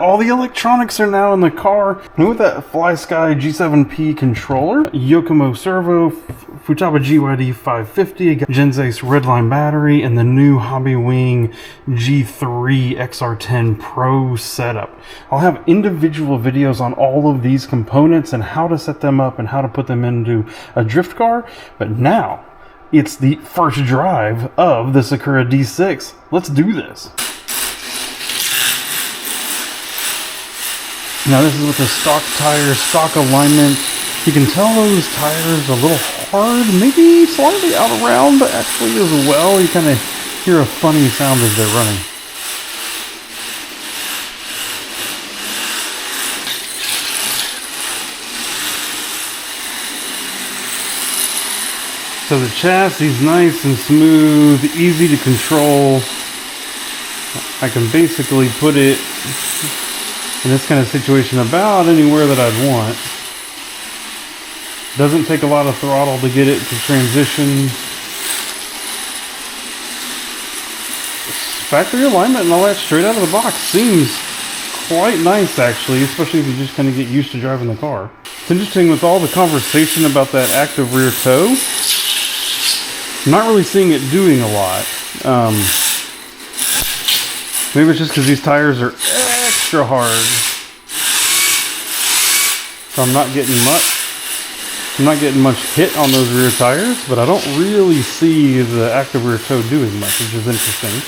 all the electronics are now in the car. And with that FlySky G7P controller, Yokomo servo, Futaba GYD 550, Genzace Redline battery, and the new Hobbywing G3 XR10 Pro setup. I'll have individual videos on all of these components and how to set them up and how to put them into a drift car. But now, it's the first drive of the Sakura D6. Let's do this. Now this is with the stock tire, stock alignment. You can tell those tires are a little hard, maybe slightly out of round, but actually as well, you kind of hear a funny sound as they're running. So the chassis is nice and smooth, easy to control. I can basically put it in this kind of situation about anywhere that I'd want. Doesn't take a lot of throttle to get it to transition. Factory alignment and all that straight out of the box seems quite nice actually, especially if you just kind of get used to driving the car. It's interesting with all the conversation about that active rear toe. I'm not really seeing it doing a lot. Maybe it's just because these tires are extra hard. So I'm not getting much hit on those rear tires, but I don't really see the active rear toe doing much, which is interesting.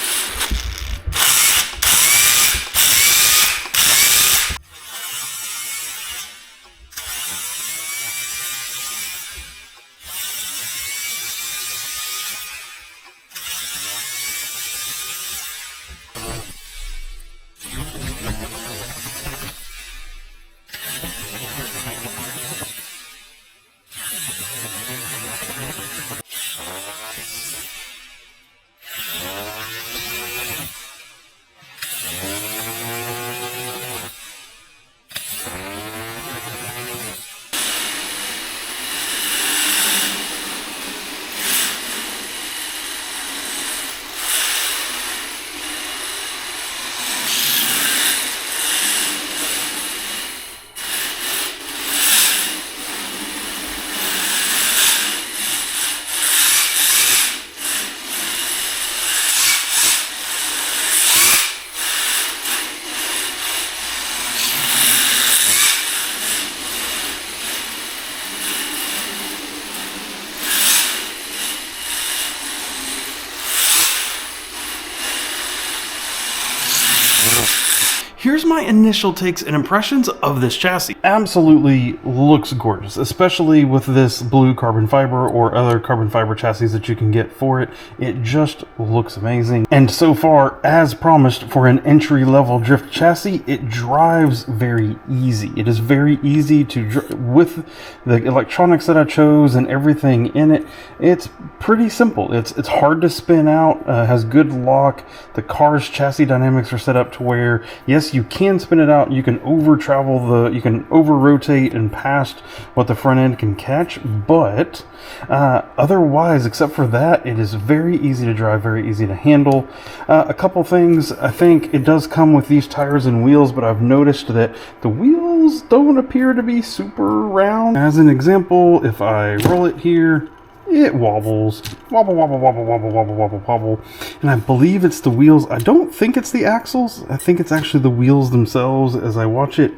Here's my initial takes and impressions of this chassis. Absolutely looks gorgeous, especially with this blue carbon fiber or other carbon fiber chassis that you can get for it. It just looks amazing. And so far, as promised, for an entry-level drift chassis, it drives very easy. It is very easy to with the electronics that I chose and everything in it. It's pretty simple. It's hard to spin out, has good lock. The car's chassis dynamics are set up to where, yes, you can spin it out, you can you can over rotate and past what the front end can catch, but otherwise, except for that, it is very easy to drive, very easy to handle. A couple things, I think it does come with these tires and wheels, but I've noticed that the wheels don't appear to be super round. As an example, if I roll it here, it wobbles. Wobble, wobble, wobble, wobble, wobble, wobble, wobble. And I believe it's the wheels. I don't think it's the axles. I think it's actually the wheels themselves as I watch it.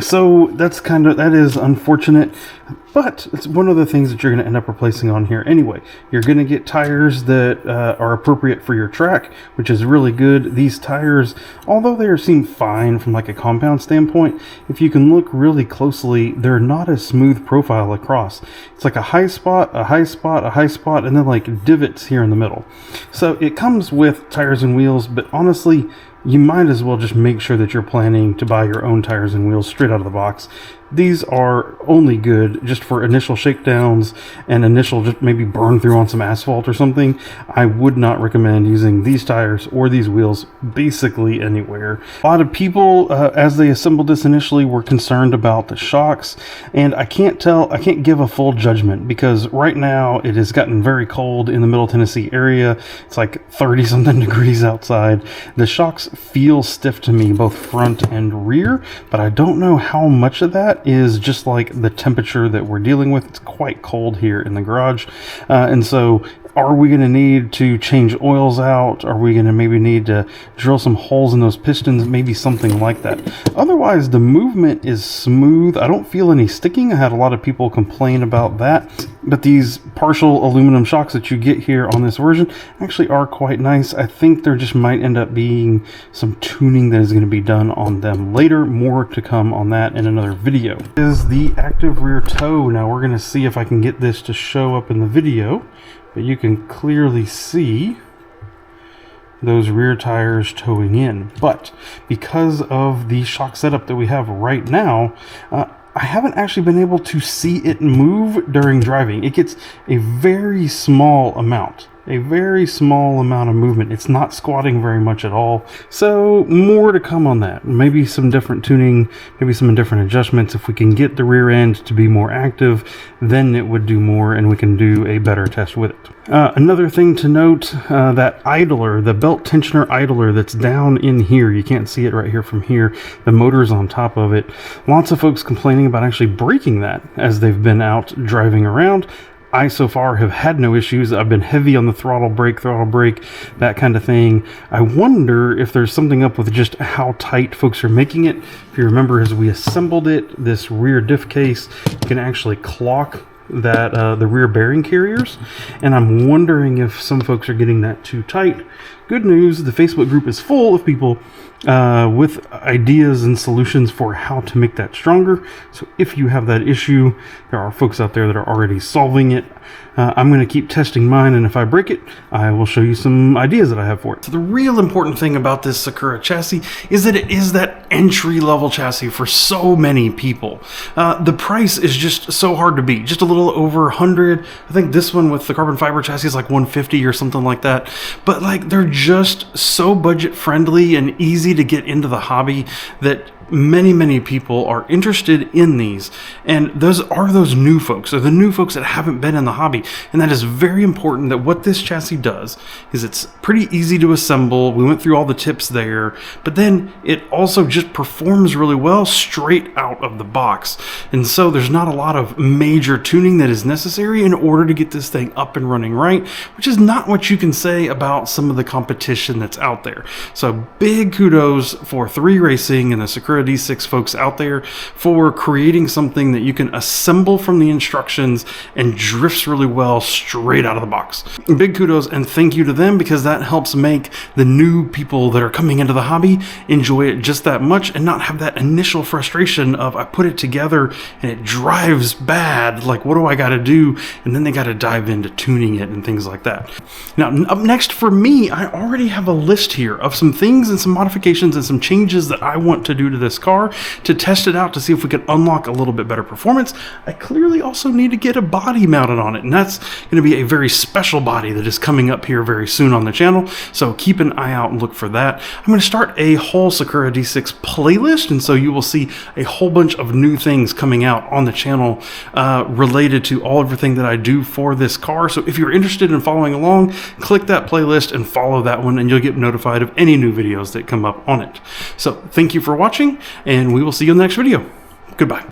So that is unfortunate, but it's one of the things that you're going to end up replacing on here anyway. You're going to get tires that are appropriate for your track, which is really good. These tires, although they seem fine from like a compound standpoint, if you can look really closely, they're not a smooth profile across. It's like a high spot, a high spot, a high spot, and then like divots here in the middle. So it comes with tires and wheels, but honestly, you might as well just make sure that you're planning to buy your own tires and wheels straight out of the box. These are only good just for initial shakedowns and initial just maybe burn through on some asphalt or something. I would not recommend using these tires or these wheels basically anywhere. A lot of people, as they assembled this initially, were concerned about the shocks, and I can't give a full judgment because right now it has gotten very cold in the Middle Tennessee area. It's like 30 something degrees outside. The shocks feel stiff to me, both front and rear, but I don't know how much of that is just like the temperature that we're dealing with. It's quite cold here in the garage, and so are we going to need to change oils out? Are we going to maybe need to drill some holes in those pistons? Maybe something like that. Otherwise, the movement is smooth. I don't feel any sticking. I had a lot of people complain about that. But these partial aluminum shocks that you get here on this version actually are quite nice. I think there just might end up being some tuning that is going to be done on them later. More to come on that in another video. This is the active rear toe. Now we're going to see if I can get this to show up in the video. But you can clearly see those rear tires towing in. But because of the shock setup that we have right now, I haven't actually been able to see it move during driving. It gets a very small amount. A very small amount of movement. It's not squatting very much at all. So more to come on that. Maybe some different tuning, maybe some different adjustments. If we can get the rear end to be more active, then it would do more and we can do a better test with it. Another thing to note, that idler, the belt tensioner idler that's down in here, you can't see it right here from here, the motor's on top of it. Lots of folks complaining about actually breaking that as they've been out driving around. I so far have had no issues. I've been heavy on the throttle brake, that kind of thing. I wonder if there's something up with just how tight folks are making it. If you remember, as we assembled it, this rear diff case can actually clock that the rear bearing carriers, and I'm wondering if some folks are getting that too tight. Good news, the Facebook group is full of people with ideas and solutions for how to make that stronger. So if you have that issue, there are folks out there that are already solving it. I'm going to keep testing mine, and if I break it, I will show you some ideas that I have for it. So the real important thing about this Sakura chassis is that it is that entry-level chassis for so many people. The price is just so hard to beat, just a little over 100. I think this one with the carbon fiber chassis is like 150 or something like that. But like, they're just so budget friendly and easy to get into the hobby that many people are interested in these, and those are those new folks, or the new folks that haven't been in the hobby. And that is very important, that what this chassis does is it's pretty easy to assemble. We went through all the tips there, but then it also just performs really well straight out of the box. And so there's not a lot of major tuning that is necessary in order to get this thing up and running right, which is not what you can say about some of the competition that's out there. So big kudos for 3 Racing and the Sakura D6 folks out there for creating something that you can assemble from the instructions and drifts really well straight out of the box. Big kudos and thank you to them, because that helps make the new people that are coming into the hobby enjoy it just that much and not have that initial frustration of, I put it together and it drives bad, like what do I got to do? And then they got to dive into tuning it and things like that. Now up next for me, I already have a list here of some things and some modifications and some changes that I want to do to this car to test it out to see if we can unlock a little bit better performance. I clearly also need to get a body mounted on it, and that's going to be a very special body that is coming up here very soon on the channel, so keep an eye out and look for that. I'm going to start a whole Sakura D6 playlist, and so you will see a whole bunch of new things coming out on the channel related to everything that I do for this car. So if you're interested in following along, click that playlist and follow that one, and you'll get notified of any new videos that come up on it. So thank you for watching, and we will see you in the next video. Goodbye.